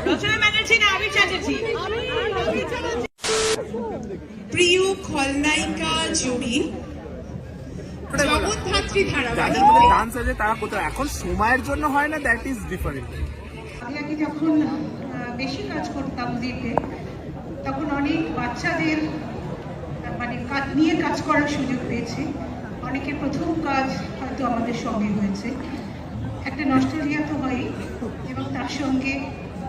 রচনা ব্যানার্জি না আবির চ্যাটার্জি? প্রিয় খলনায়িকা জুড়ি জগৎধাত্রী ধারাবাহিক ডান্স আছে তারা কোথাও এখন সময়ের জন্য হয় না, দ্যাট ইজ ডিফারেন্ট। আগে যখন বেশি কাজ করতাম দিতে, তখন অনেক বাচ্চাদের মানে নিয়ে কাজ করার সুযোগ পেয়েছি। অনেকের প্রথম কাজ হয়তো আমাদের সঙ্গে হয়েছে, একটা নস্টালজিয়া তো হয়ই, এবং তার সঙ্গে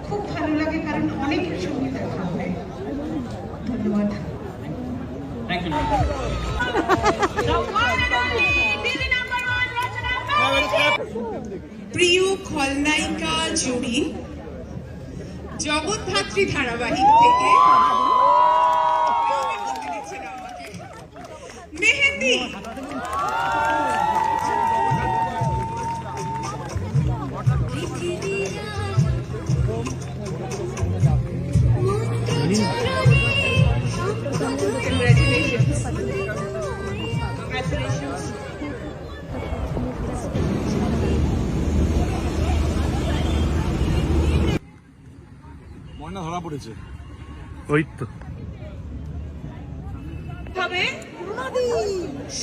খুব ভালো লাগে কারণ অনেকের সঙ্গে দেখা হয়। ধন্যবাদ। প্রিয় খলনায়িকা জুড়ি জগৎধাত্রী ধারাবাহিক থেকে মেহেন্দি। ময়না ধরা পড়েছে, ওই তো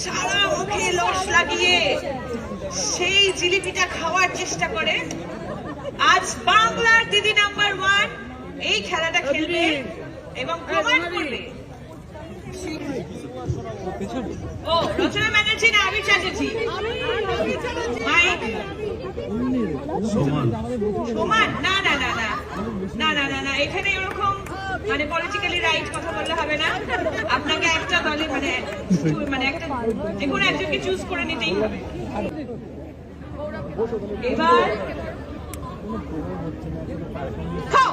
সারা মুখে লস লাগিয়ে সেই জিলিপিটা খাওয়ার চেষ্টা করে। আজ বাংলার দিদি নাম্বার 1 এই খেলাটা খেলবে এবং প্রমাণ করবে। ও রচনা ব্যানার্জি না আবির চ্যাটার্জি? মাইক সমান না না না না না না না না, এখানে ওরকম মানে পলিটিক্যালি রাইট কথা বললে হবে না। আপনাকে একটা দলে মানে একটা যে কোনো একজনকে চুজ করে নিতেই হবে। এবার খাও।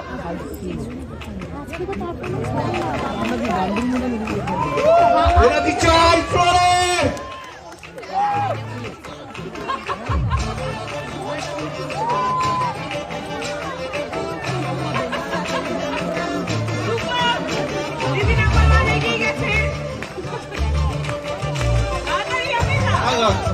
দিদি নাম্বার 1 এগিয়ে গেছে। তাড়াতাড়ি আপনি যাও।